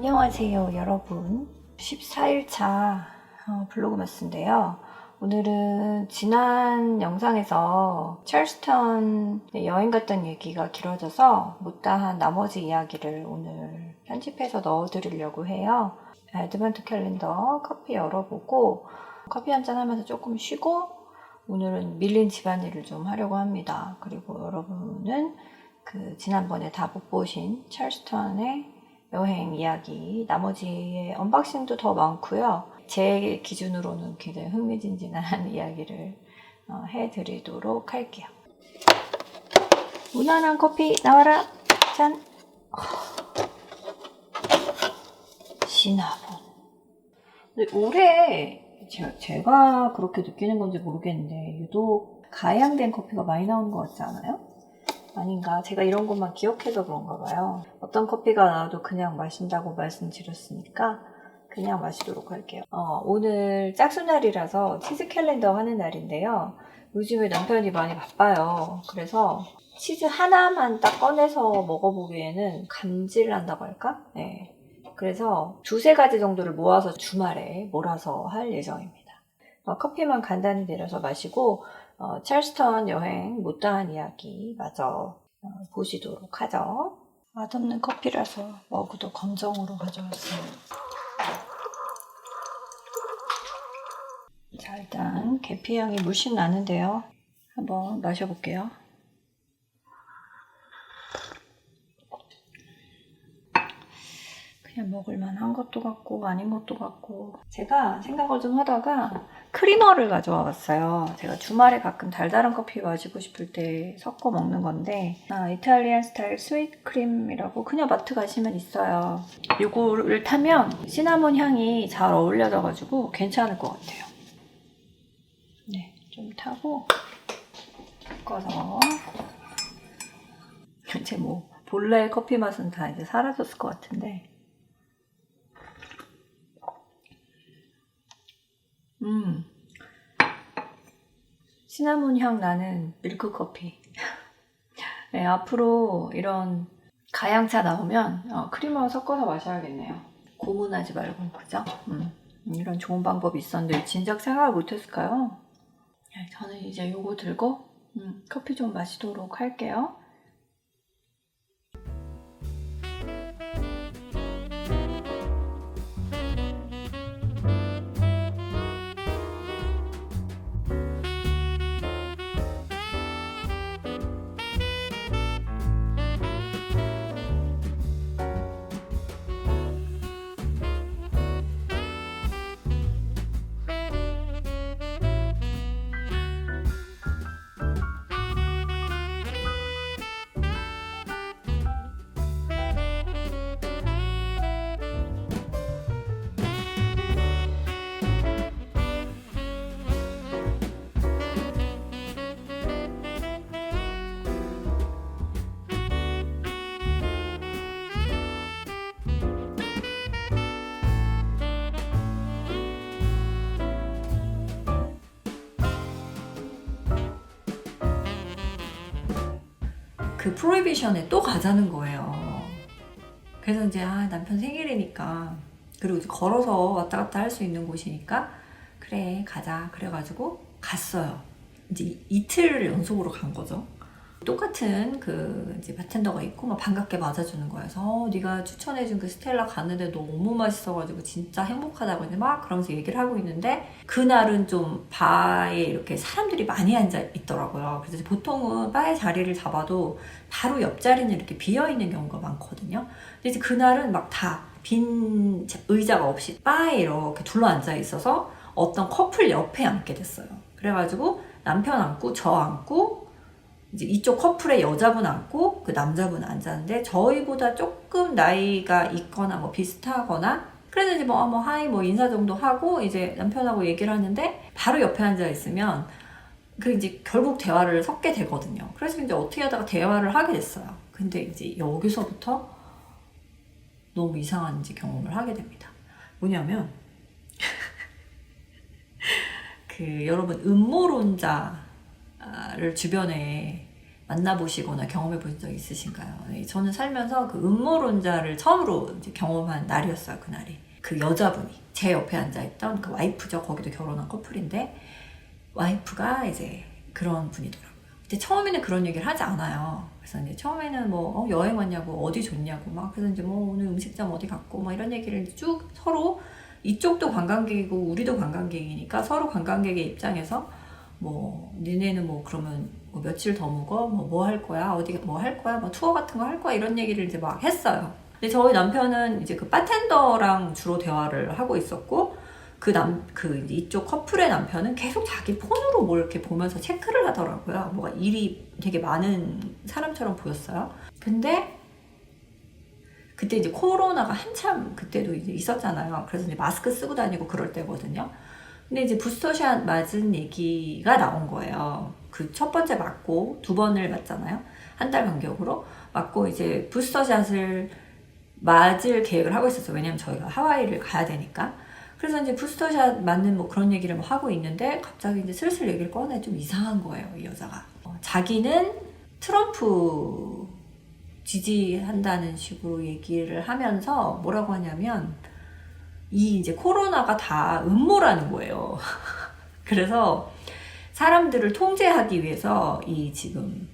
안녕하세요 여러분. 14일차 블로그마스인데요. 오늘은 지난 영상에서 찰스턴 여행 갔던 얘기가 길어져서 못다한 나머지 이야기를 오늘 편집해서 넣어드리려고 해요. 애드벤트 캘린더 커피 열어보고 커피 한잔 하면서 조금 쉬고 오늘은 밀린 집안일을 좀 하려고 합니다. 그리고 여러분은 지난번에 다 못 보신 찰스턴의 여행 이야기, 나머지의 언박싱도 더 많고요. 제 기준으로는 굉장히 흥미진진한 이야기를 해드리도록 할게요. 무난한 커피 나와라! 짠! 시나몬. 올해 제가 그렇게 느끼는 건지 모르겠는데 유독 가양된 커피가 많이 나오는 것 같지 않아요? 아닌가? 제가 이런 것만 기억해서 그런가 봐요. 어떤 커피가 나와도 그냥 마신다고 말씀드렸으니까 그냥 마시도록 할게요. 오늘 짝수날이라서 치즈 캘린더 하는 날인데요. 요즘에 남편이 많이 바빠요. 그래서 치즈 하나만 딱 꺼내서 먹어보기에는 감질난다고 할까? 네. 그래서 두세 가지 정도를 모아서 주말에 몰아서 할 예정입니다. 커피만 간단히 내려서 마시고 찰스턴 여행 못다한 이야기 마저 보시도록 하죠. 맛없는 커피라서 머그도 검정으로 가져왔어요. 자, 일단 계피향이 물씬 나는데요. 한번 마셔볼게요. 그냥 먹을만한 것도 같고 아닌 것도 같고, 제가 생각을 좀 하다가 크리머를 가져와 봤어요. 제가 주말에 가끔 달달한 커피 마시고 싶을 때 섞어 먹는 건데 이탈리안 스타일 스위트 크림이라고 그냥 마트 가시면 있어요. 이거를 타면 시나몬 향이 잘 어울려져가지고 괜찮을 것 같아요. 네, 좀 타고 섞어서 이제 뭐 본래의 커피 맛은 다 이제 사라졌을 것 같은데 시나몬 향 나는 밀크 커피. 네, 앞으로 이런 가양차 나오면 크리머 섞어서 마셔야겠네요. 고문하지 말고, 그죠? 이런 좋은 방법이 있었는데 진작 생각을 못했을까요? 네, 저는 이제 요거 들고 커피 좀 마시도록 할게요. 그 프로히비션에 또 가자는 거예요. 그래서 이제 남편 생일이니까 그리고 이제 걸어서 왔다 갔다 할 수 있는 곳이니까 그래 가자 그래가지고 갔어요. 이제 이틀을 연속으로 간 거죠. 똑같은 그 이제 바텐더가 있고 막 반갑게 맞아주는 거예요. 그래서 네가 추천해준 그 스텔라 갔는데 너무 맛있어가지고 진짜 행복하다고 이제 막 그러면서 얘기를 하고 있는데 그날은 좀 바에 이렇게 사람들이 많이 앉아 있더라고요. 그래서 보통은 바의 자리를 잡아도 바로 옆자리는 이렇게 비어 있는 경우가 많거든요. 근데 이제 그날은 막 다 빈 의자가 없이 바에 이렇게 둘러 앉아 있어서 어떤 커플 옆에 앉게 됐어요. 그래가지고 남편 앉고 저 앉고 이제 이쪽 커플의 여자분 앉고 그 남자분 앉았는데 저희보다 조금 나이가 있거나 뭐 비슷하거나 그래서 이제 뭐 하이 뭐 인사 정도 하고 이제 남편하고 얘기를 하는데 바로 옆에 앉아 있으면 그 이제 결국 대화를 섞게 되거든요. 그래서 이제 어떻게 하다가 대화를 하게 됐어요. 근데 이제 여기서부터 너무 이상한 이제 경험을 하게 됩니다. 뭐냐면 그 여러분 음모론자를 주변에 만나보시거나 경험해 보신 적 있으신가요? 네, 저는 살면서 그 음모론자를 처음으로 이제 경험한 날이었어요. 그날이. 그 여자분이 제 옆에 앉아있던 그 와이프죠. 거기도 결혼한 커플인데 와이프가 이제 그런 분이더라고요. 근데 처음에는 그런 얘기를 하지 않아요. 그래서 이제 처음에는 뭐 여행 왔냐고 어디 좋냐고 막 그래서 이제 뭐 오늘 음식점 어디 갔고 막 이런 얘기를 쭉 서로 이쪽도 관광객이고 우리도 관광객이니까 서로 관광객의 입장에서 뭐 니네는 뭐 그러면 뭐 며칠 더 묵어? 뭐 할 거야? 어디 뭐 할 거야? 뭐 투어 같은 거 할 거야? 이런 얘기를 이제 막 했어요. 근데 저희 남편은 이제 그 바텐더랑 주로 대화를 하고 있었고 그 이쪽 커플의 남편은 계속 자기 폰으로 뭘 이렇게 보면서 체크를 하더라고요. 뭐가 일이 되게 많은 사람처럼 보였어요. 근데 그때 이제 코로나가 한참 그때도 이제 있었잖아요. 그래서 이제 마스크 쓰고 다니고 그럴 때거든요. 근데 이제 부스터샷 맞은 얘기가 나온 거예요. 그 첫 번째 맞고 두 번을 맞잖아요. 한 달 간격으로 맞고 이제 부스터샷을 맞을 계획을 하고 있었어요. 왜냐면 저희가 하와이를 가야 되니까. 그래서 이제 부스터샷 맞는 뭐 그런 얘기를 뭐 하고 있는데 갑자기 이제 슬슬 얘기를 꺼내 좀 이상한 거예요. 이 여자가. 자기는 트럼프 지지한다는 식으로 얘기를 하면서 뭐라고 하냐면 이 이제 코로나가 다 음모라는 거예요. 그래서 사람들을 통제하기 위해서 이 지금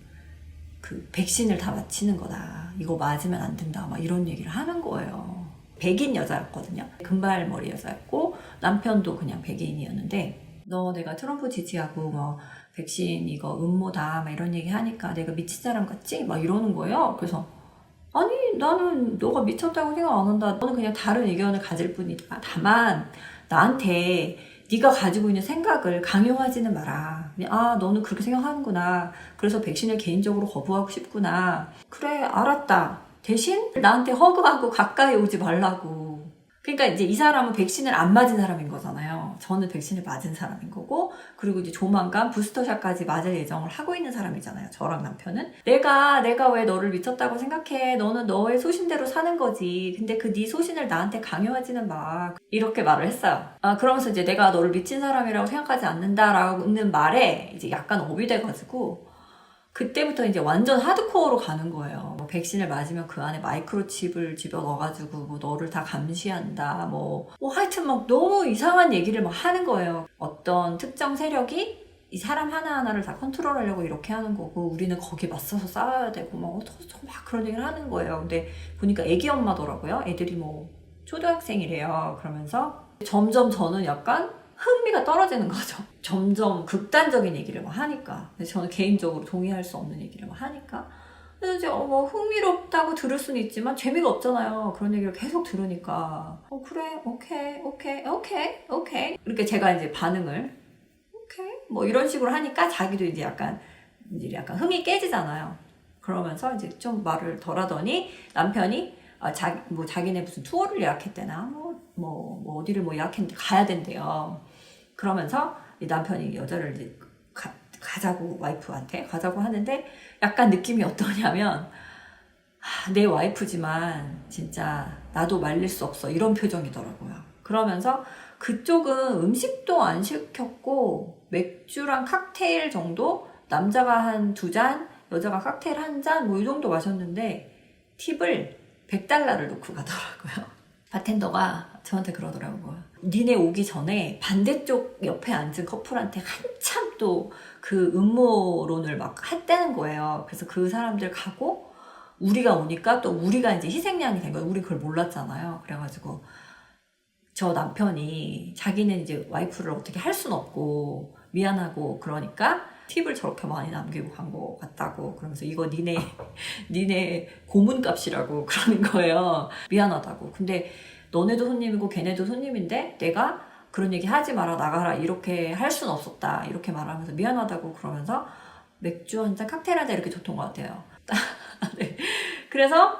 그 백신을 다 맞히는 거다. 이거 맞으면 안 된다. 막 이런 얘기를 하는 거예요. 백인 여자였거든요. 금발머리 여자였고 남편도 그냥 백인이었는데 너 내가 트럼프 지지하고 뭐 백신 이거 음모다 막 이런 얘기 하니까 내가 미친 사람 같지? 막 이러는 거예요. 그래서 아니 나는 너가 미쳤다고 생각 안 한다. 너는 그냥 다른 의견을 가질 뿐이다. 다만 나한테 네가 가지고 있는 생각을 강요하지는 마라. 아 너는 그렇게 생각하는구나. 그래서 백신을 개인적으로 거부하고 싶구나. 그래 알았다. 대신 나한테 허그하고 가까이 오지 말라고. 그러니까 이제 이 사람은 백신을 안 맞은 사람인 거잖아요. 저는 백신을 맞은 사람인 거고 그리고 이제 조만간 부스터샷까지 맞을 예정을 하고 있는 사람이잖아요. 저랑 남편은. 내가 왜 너를 미쳤다고 생각해. 너는 너의 소신대로 사는 거지. 근데 그 네 소신을 나한테 강요하지는 마. 이렇게 말을 했어요. 그러면서 이제 내가 너를 미친 사람이라고 생각하지 않는다라는 말에 이제 약간 업이 돼가지고 그때부터 이제 완전 하드코어로 가는 거예요. 뭐 백신을 맞으면 그 안에 마이크로칩을 집어넣어가지고 뭐 너를 다 감시한다. 뭐 하여튼 막 너무 이상한 얘기를 막 하는 거예요. 어떤 특정 세력이 이 사람 하나하나를 다 컨트롤하려고 이렇게 하는 거고 우리는 거기에 맞서서 싸워야 되고 막 그런 얘기를 하는 거예요. 근데 보니까 애기 엄마더라고요. 애들이 뭐 초등학생이래요. 그러면서 점점 저는 약간 흥미가 떨어지는 거죠. 점점 극단적인 얘기를 막 하니까. 근데 저는 개인적으로 동의할 수 없는 얘기를 막 하니까. 그래서 이제 뭐 흥미롭다고 들을 수는 있지만 재미가 없잖아요. 그런 얘기를 계속 들으니까. 그래, 오케이. 이렇게 제가 이제 반응을 오케이 뭐 이런 식으로 하니까 자기도 이제 약간 흥이 깨지잖아요. 그러면서 이제 좀 말을 덜 하더니 남편이 자기네 무슨 투어를 예약했대나 뭐 어디를 뭐 예약했는데 가야 된대요. 그러면서 이 남편이 여자를 이제 가자고 와이프한테 가자고 하는데 약간 느낌이 어떠냐면 내 와이프지만 진짜 나도 말릴 수 없어 이런 표정이더라고요. 그러면서 그쪽은 음식도 안 시켰고 맥주랑 칵테일 정도 남자가 한 2잔 여자가 칵테일 1잔 뭐 이 정도 마셨는데 팁을 $100를 놓고 가더라고요. 바텐더가 저한테 그러더라고요. 니네 오기 전에 반대쪽 옆에 앉은 커플한테 한참 또 그 음모론을 막 했다는 거예요. 그래서 그 사람들 가고 우리가 오니까 또 우리가 이제 희생양이 된 거예요. 우리 그걸 몰랐잖아요. 그래가지고 저 남편이 자기는 이제 와이프를 어떻게 할 순 없고 미안하고 그러니까 팁을 저렇게 많이 남기고 간 거 같다고 그러면서 이거 니네 고문값이라고 그러는 거예요. 미안하다고. 근데 너네도 손님이고 걔네도 손님인데 내가 그런 얘기 하지 마라 나가라 이렇게 할 순 없었다 이렇게 말하면서 미안하다고 그러면서 맥주 한 잔 칵테일 한 잔 이렇게 줬던 것 같아요. 네. 그래서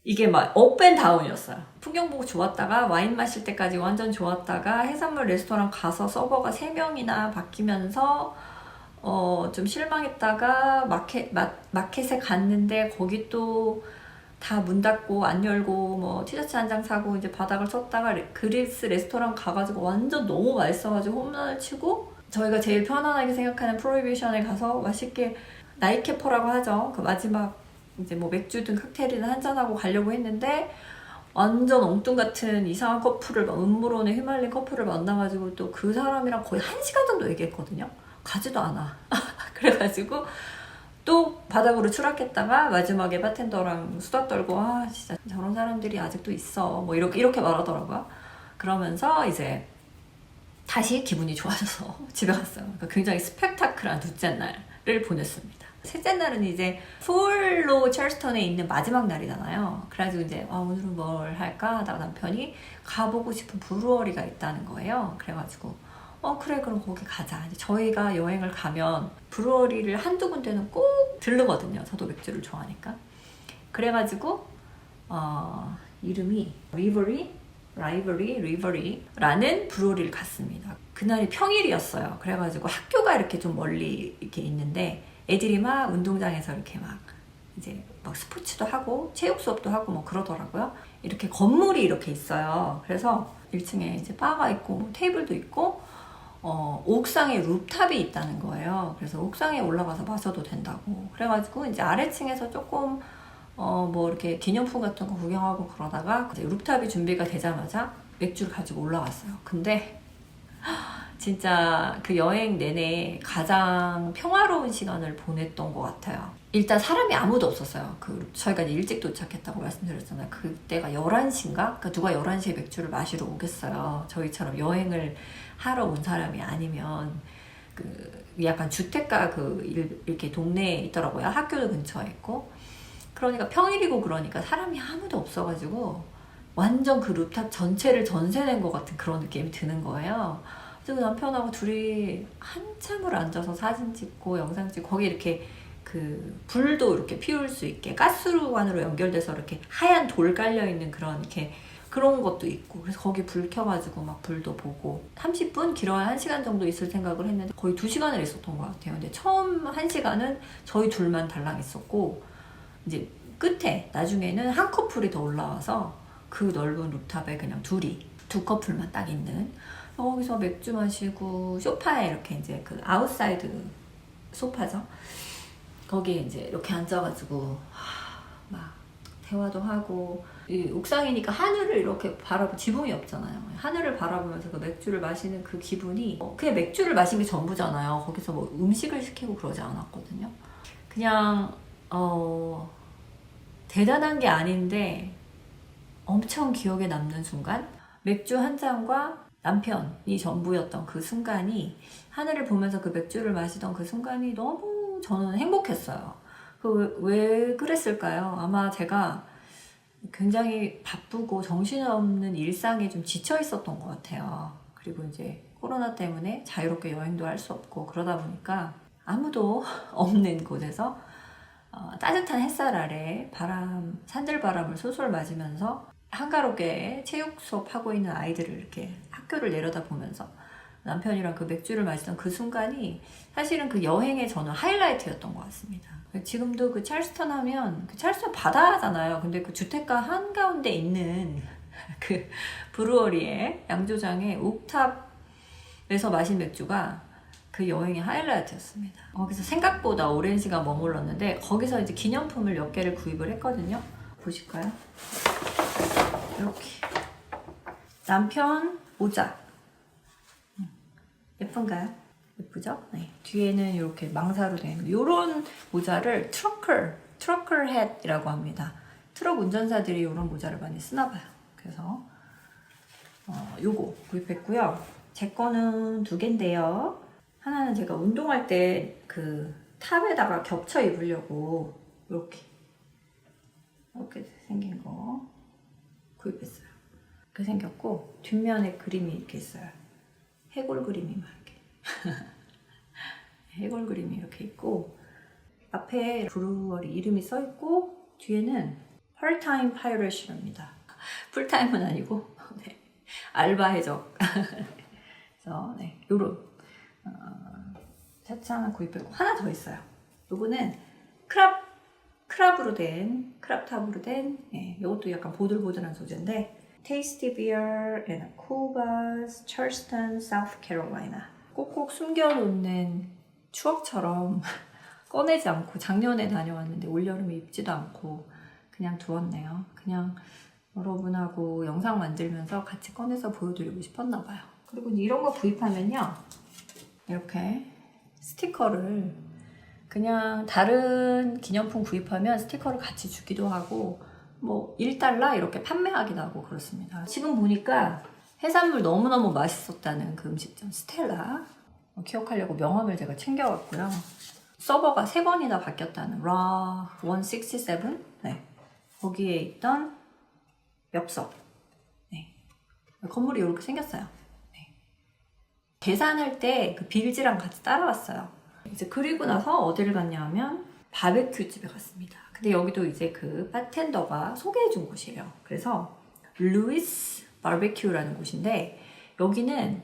이게 막 업앤다운이었어요. 풍경 보고 좋았다가 와인 마실 때까지 완전 좋았다가 해산물 레스토랑 가서 서버가 3명이나 바뀌면서 좀 실망했다가 마켓에 갔는데 거기 또 다 문 닫고 안 열고 뭐 티셔츠 한 장 사고 이제 바닥을 섰다가 그리스 레스토랑 가가지고 완전 너무 맛있어가지고 홈런을 치고 저희가 제일 편안하게 생각하는 프로히비션에 가서 맛있게 나이캐퍼라고 하죠. 그 마지막 이제 뭐 맥주든 칵테일이든 한잔하고 가려고 했는데 완전 엉뚱같은 이상한 커플을 음모론에 휘말린 커플을 만나가지고 또 그 사람이랑 거의 1시간 정도 얘기했거든요. 가지도 않아. 그래가지고 또 바닥으로 추락했다가 마지막에 바텐더랑 수다 떨고 아 진짜 저런 사람들이 아직도 있어 뭐 이렇게 말하더라고요. 그러면서 이제 다시 기분이 좋아져서 집에 갔어요. 그러니까 굉장히 스펙타클한 둘째 날을 보냈습니다. 셋째 날은 이제 풀로 찰스턴에 있는 마지막 날이잖아요. 그래가지고 이제 오늘은 뭘 할까 하다가 남편이 가보고 싶은 브루어리가 있다는 거예요. 그래가지고 그래 그럼 거기 가자. 이제 저희가 여행을 가면 브루어리를 한두 군데는 꼭 들르거든요. 저도 맥주를 좋아하니까. 그래가지고 이름이 리버리라는 브루어리를 갔습니다. 그날이 평일이었어요. 그래가지고 학교가 이렇게 좀 멀리 이렇게 있는데 애들이 막 운동장에서 이렇게 막 이제 막 스포츠도 하고 체육 수업도 하고 뭐 그러더라고요. 이렇게 건물이 이렇게 있어요. 그래서 1층에 이제 바가 있고 테이블도 있고 옥상에 루프탑이 있다는 거예요. 그래서 옥상에 올라가서 마셔도 된다고. 그래가지고 이제 아래층에서 조금 뭐 이렇게 기념품 같은 거 구경하고 그러다가 이제 루프탑이 준비가 되자마자 맥주를 가지고 올라갔어요. 근데 진짜 그 여행 내내 가장 평화로운 시간을 보냈던 것 같아요. 일단 사람이 아무도 없었어요. 저희가 이제 일찍 도착했다고 말씀드렸잖아요. 그때가 11시인가? 그러니까 누가 11시에 맥주를 마시러 오겠어요. 저희처럼 여행을 하러 온 사람이 아니면 약간 주택가 이렇게 동네에 있더라고요. 학교도 근처에 있고. 그러니까 평일이고 그러니까 사람이 아무도 없어가지고 완전 그 루프탑 전체를 전세 낸 것 같은 그런 느낌이 드는 거예요. 그래서 남편하고 둘이 한참을 앉아서 사진 찍고 영상 찍고 거기 이렇게 불도 이렇게 피울 수 있게 가스관으로 연결돼서 이렇게 하얀 돌 깔려있는 그런 것도 있고 그래서 거기 불 켜가지고 막 불도 보고 30분 길어야 1시간 정도 있을 생각을 했는데 거의 2시간을 있었던 것 같아요. 근데 처음 1시간은 저희 둘만 달랑 있었고 이제 끝에 나중에는 한 커플이 더 올라와서 그 넓은 루프탑에 그냥 두 커플만 딱 있는 거기서 맥주 마시고 소파에 이렇게 이제 아웃사이드 소파죠. 거기에 이제 이렇게 앉아가지고 막 대화도 하고 옥상이니까 하늘을 이렇게 지붕이 없잖아요. 하늘을 바라보면서 그 맥주를 마시는 그 기분이 그냥 맥주를 마신 게 전부잖아요. 거기서 뭐 음식을 시키고 그러지 않았거든요. 그냥 대단한 게 아닌데 엄청 기억에 남는 순간 맥주 한 잔과 남편이 전부였던 그 순간이 하늘을 보면서 그 맥주를 마시던 그 순간이 너무 저는 행복했어요. 왜 그랬을까요? 아마 제가 굉장히 바쁘고 정신없는 일상에 좀 지쳐 있었던 것 같아요. 그리고 이제 코로나 때문에 자유롭게 여행도 할 수 없고 그러다 보니까 아무도 없는 곳에서 따뜻한 햇살 아래 산들바람을 솔솔 맞으면서 한가롭게 체육 수업하고 있는 아이들을 이렇게 학교를 내려다보면서 남편이랑 그 맥주를 마시던 그 순간이 사실은 그 여행의 저는 하이라이트였던 것 같습니다. 지금도 그 찰스턴 하면 찰스턴 바다잖아요. 근데 그 주택가 한가운데 있는 그 브루어리의 양조장의 옥탑에서 마신 맥주가 그 여행의 하이라이트였습니다. 거기서 생각보다 오랜 시간 머물렀는데 거기서 이제 기념품을 몇 개를 구입을 했거든요. 보실까요? 이렇게 남편 모자. 예쁜가요? 예쁘죠? 네. 뒤에는 이렇게 망사로 된 이런 모자를 트러클 햇이라고 합니다. 트럭 운전사들이 이런 모자를 많이 쓰나 봐요. 그래서 요거 구입했고요. 제 거는 2개인데요. 하나는 제가 운동할 때 그 탑에다가 겹쳐 입으려고 이렇게 생긴 거 구입했어요. 이렇게 생겼고 뒷면에 그림이 이렇게 있어요. 해골 그림이 막 이렇게 해골 그림이 이렇게 있고 앞에 브루어리 이름이 써 있고 뒤에는 part-time pilot입니다. 풀타임은 아니고 네. 알바 해적. 그래서 네, 요런 셔츠 하나 구입했고 하나 더 있어요. 요거는 크랍탑으로 된 요것도 약간 보들보들한 소재인데 Tasty Beer and Cool Buzz, Charleston, South Carolina. 꼭꼭 숨겨놓는 추억처럼 꺼내지 않고 작년에 다녀왔는데 올여름에 입지도 않고 그냥 두었네요. 그냥 여러분하고 영상 만들면서 같이 꺼내서 보여드리고 싶었나 봐요. 그리고 이런 거 구입하면요. 이렇게 스티커를 그냥 다른 기념품 구입하면 스티커를 같이 주기도 하고 뭐 $1 이렇게 판매하기도 하고 그렇습니다. 지금 보니까 해산물 너무너무 맛있었다는 그 음식점 스텔라 기억하려고 명함을 제가 챙겨왔고요. 서버가 3번이나 바뀌었다는 라 167 네. 거기에 있던 엽서 네. 건물이 이렇게 생겼어요. 네. 계산할 때 그 빌지랑 같이 따라왔어요. 이제 그리고 나서 어디를 갔냐 하면 바베큐 집에 갔습니다. 근데 여기도 이제 그 바텐더가 소개해 준 곳이에요. 그래서 루이스 바베큐라는 곳인데 여기는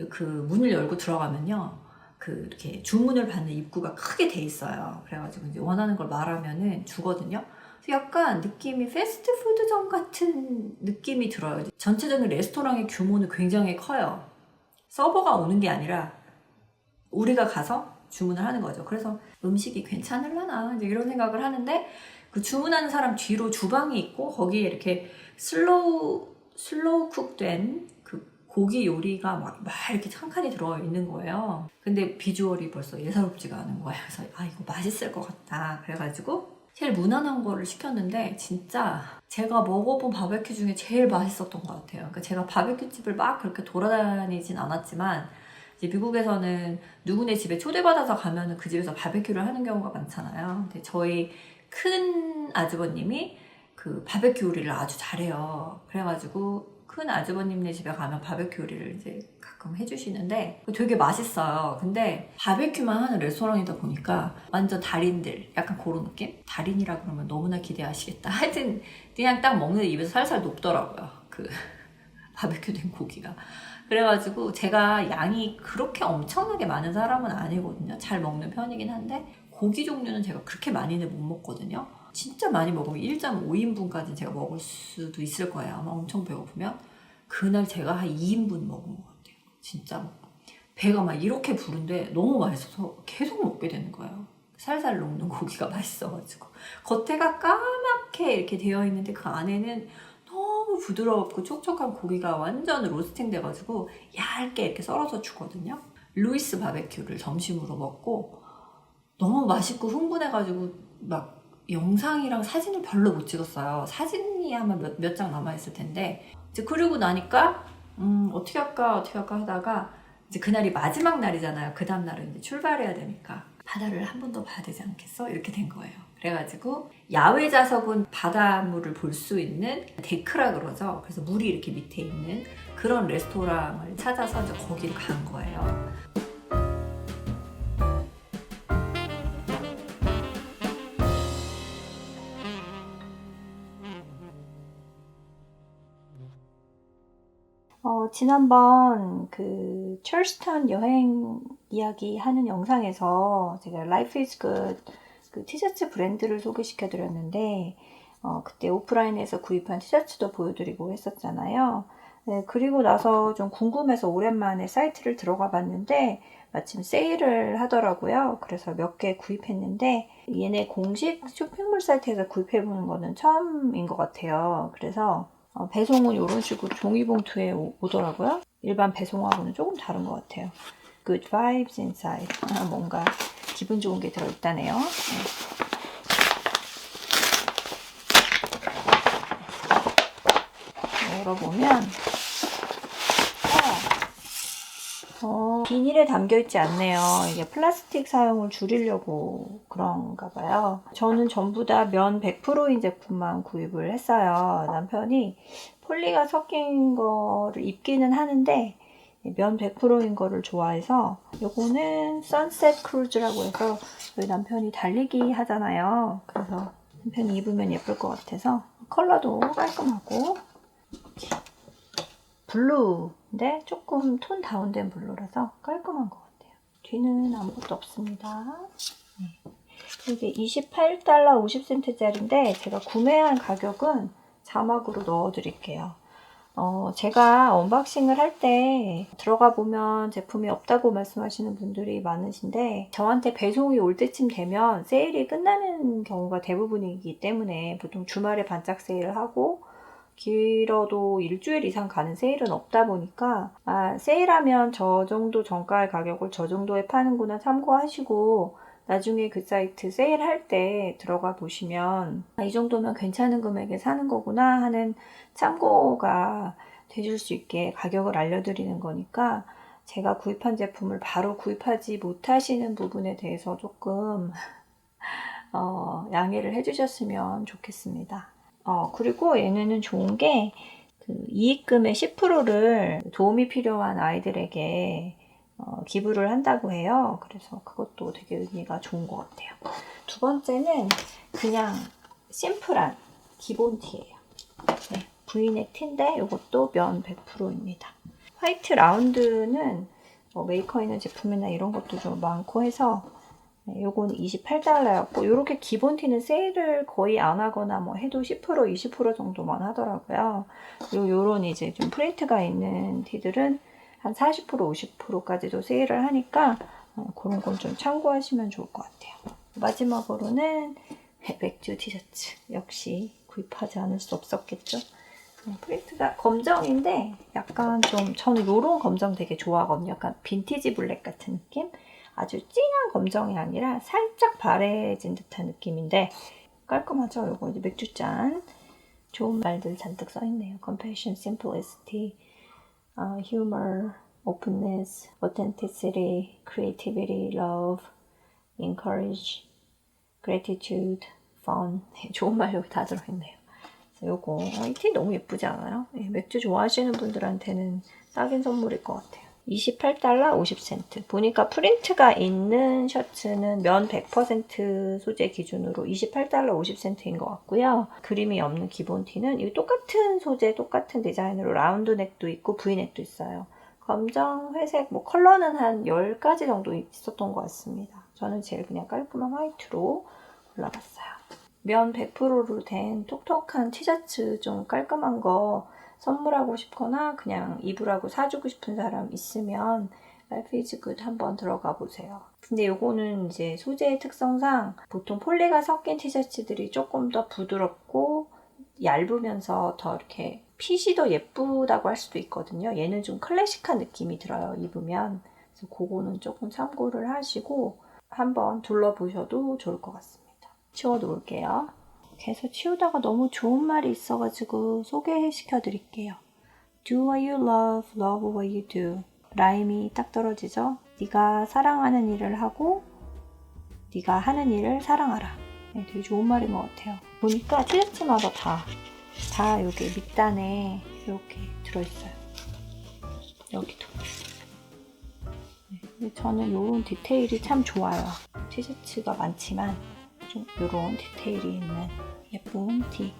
그 문을 열고 들어가면요. 그 이렇게 주문을 받는 입구가 크게 돼 있어요. 그래가지고 이제 원하는 걸 말하면은 주거든요. 그래서 약간 느낌이 패스트푸드점 같은 느낌이 들어요. 전체적인 레스토랑의 규모는 굉장히 커요. 서버가 오는 게 아니라 우리가 가서 주문을 하는 거죠. 그래서 음식이 괜찮을라나 이제 이런 생각을 하는데 그 주문하는 사람 뒤로 주방이 있고 거기에 이렇게 슬로우 쿡된 그 고기 요리가 막 이렇게 한 칸이 들어 있는 거예요. 근데 비주얼이 벌써 예사롭지가 않은 거예요. 그래서 이거 맛있을 것 같다. 그래가지고 제일 무난한 거를 시켰는데 진짜 제가 먹어본 바베큐 중에 제일 맛있었던 것 같아요. 그러니까 제가 바베큐 집을 막 그렇게 돌아다니진 않았지만 이제 미국에서는 누구네 집에 초대받아서 가면은 그 집에서 바베큐를 하는 경우가 많잖아요. 근데 저희 큰 아주버님이 그 바베큐 요리를 아주 잘해요. 그래가지고 큰 아주버님네 집에 가면 바베큐 요리를 이제 가끔 해주시는데 되게 맛있어요. 근데 바베큐만 하는 레스토랑이다 보니까 완전 달인들 약간 그런 느낌? 달인이라 그러면 너무나 기대하시겠다. 하여튼 그냥 딱 먹는 입에서 살살 녹더라고요. 그 바베큐 된 고기가. 그래가지고 제가 양이 그렇게 엄청나게 많은 사람은 아니거든요. 잘 먹는 편이긴 한데 고기 종류는 제가 그렇게 많이는 못 먹거든요. 진짜 많이 먹으면 1.5인분까지 제가 먹을 수도 있을 거예요. 아마 엄청 배고프면. 그날 제가 한 2인분 먹은 것 같아요. 진짜 배가 막 이렇게 부른데 너무 맛있어서 계속 먹게 되는 거예요. 살살 녹는 고기가 맛있어가지고. 겉에가 까맣게 이렇게 되어 있는데 그 안에는 너무 부드럽고 촉촉한 고기가 완전 로스팅 돼가지고 얇게 이렇게 썰어서 주거든요. 루이스 바베큐를 점심으로 먹고 너무 맛있고 흥분해가지고 막 영상이랑 사진을 별로 못 찍었어요. 사진이 아마 몇 장 남아있을 텐데 이제 그러고 나니까 어떻게 할까 하다가 이제 그날이 마지막 날이잖아요. 그 다음 날은 이제 출발해야 되니까 바다를 한 번 더 봐야 되지 않겠어? 이렇게 된 거예요. 그래가지고 야외 좌석은 바닷물을 볼 수 있는 데크라 그러죠. 그래서 물이 이렇게 밑에 있는 그런 레스토랑을 찾아서 이제 거기를 간 거예요. 지난번 그 찰스턴 여행 이야기 하는 영상에서 제가 Life is Good 그 티셔츠 브랜드를 소개시켜 드렸는데 그때 오프라인에서 구입한 티셔츠도 보여드리고 했었잖아요. 네, 그리고 나서 좀 궁금해서 오랜만에 사이트를 들어가 봤는데 마침 세일을 하더라고요. 그래서 몇 개 구입했는데 얘네 공식 쇼핑몰 사이트에서 구입해보는 거는 처음인 것 같아요. 그래서 배송은 이런 식으로 종이봉투에 오더라고요. 일반 배송하고는 조금 다른 것 같아요. Good vibes inside. 뭔가 기분 좋은 게 들어있다네요. 열어보면 비닐에 담겨있지 않네요. 이게 플라스틱 사용을 줄이려고 그런가 봐요. 저는 전부 다 면 100%인 제품만 구입을 했어요. 남편이 폴리가 섞인 거를 입기는 하는데 면 100%인 거를 좋아해서 요거는 선셋 크루즈라고 해서 저희 남편이 달리기 하잖아요. 그래서 남편이 입으면 예쁠 것 같아서 컬러도 깔끔하고 블루인데 조금 톤 다운된 블루라서 깔끔한 것 같아요. 뒤는 아무것도 없습니다. 이게 28달러 50센트짜리인데 제가 구매한 가격은 자막으로 넣어드릴게요. 제가 언박싱을 할 때 들어가 보면 제품이 없다고 말씀하시는 분들이 많으신데 저한테 배송이 올 때쯤 되면 세일이 끝나는 경우가 대부분이기 때문에 보통 주말에 반짝 세일을 하고 길어도 일주일 이상 가는 세일은 없다 보니까 세일하면 저 정도 정가의 가격을 저 정도에 파는구나 참고하시고 나중에 그 사이트 세일할 때 들어가 보시면 이 정도면 괜찮은 금액에 사는 거구나 하는 참고가 되실 수 있게 가격을 알려드리는 거니까 제가 구입한 제품을 바로 구입하지 못하시는 부분에 대해서 조금 양해를 해주셨으면 좋겠습니다. 그리고 얘네는 좋은 게 이익금의 10%를 도움이 필요한 아이들에게 기부를 한다고 해요. 그래서 그것도 되게 의미가 좋은 것 같아요. 두 번째는 그냥 심플한 기본 티예요. 네, V넥 티인데 이것도 면 100%입니다. 화이트 라운드는 메이커 있는 제품이나 이런 것도 좀 많고 해서 요건 28달러였고 이렇게 기본 티는 세일을 거의 안 하거나 뭐 해도 10% 20% 정도만 하더라고요. 그리고 요런 이제 좀 프린트가 있는 티들은 한 40% 50%까지도 세일을 하니까 그런 건 좀 참고하시면 좋을 것 같아요. 마지막으로는 맥주 티셔츠 역시 구입하지 않을 수 없었겠죠. 프린트가 검정인데 약간 좀 저는 요런 검정 되게 좋아하거든요. 약간 빈티지 블랙 같은 느낌? 아주 진한 검정이 아니라 살짝 바래진 듯한 느낌인데 깔끔하죠? 요거 이제 맥주잔 좋은 말들 잔뜩 써있네요. Compassion, Simplicity, Humor, Openness, Authenticity, Creativity, Love, Encourage, Gratitude, Fun 좋은 말 여기 다 들어있네요. 요거 이 티 너무 예쁘지 않아요? 맥주 좋아하시는 분들한테는 딱인 선물일 것 같아요. 28달러 50센트. 보니까 프린트가 있는 셔츠는 면 100% 소재 기준으로 28달러 50센트인 것 같고요. 그림이 없는 기본 티는 이 똑같은 소재, 똑같은 디자인으로 라운드 넥도 있고 V넥도 있어요. 검정, 회색, 뭐 컬러는 한 10가지 정도 있었던 것 같습니다. 저는 제일 그냥 깔끔한 화이트로 골라봤어요. 면 100%로 된 톡톡한 티셔츠 좀 깔끔한 거 선물하고 싶거나 그냥 입으라고 사주고 싶은 사람 있으면 Life is Good 한번 들어가 보세요. 근데 요거는 이제 소재의 특성상 보통 폴리가 섞인 티셔츠들이 조금 더 부드럽고 얇으면서 더 이렇게 핏이 더 예쁘다고 할 수도 있거든요. 얘는 좀 클래식한 느낌이 들어요, 입으면. 그래서 그거는 조금 참고를 하시고 한번 둘러보셔도 좋을 것 같습니다. 치워 놓을게요. 계속 치우다가 너무 좋은 말이 있어가지고 소개시켜 드릴게요. Do what you love, love what you do. 라임이 딱 떨어지죠? 네가 사랑하는 일을 하고 네가 하는 일을 사랑하라. 네, 되게 좋은 말인 것 같아요. 보니까 티셔츠마다 다 여기 밑단에 이렇게 들어있어요. 여기도. 네, 저는 이런 디테일이 참 좋아요. 티셔츠가 많지만 좀 이런 디테일이 있는 예쁜 티.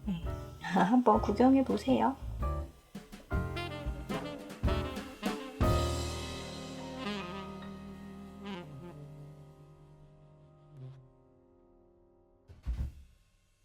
네. 한번 구경해 보세요.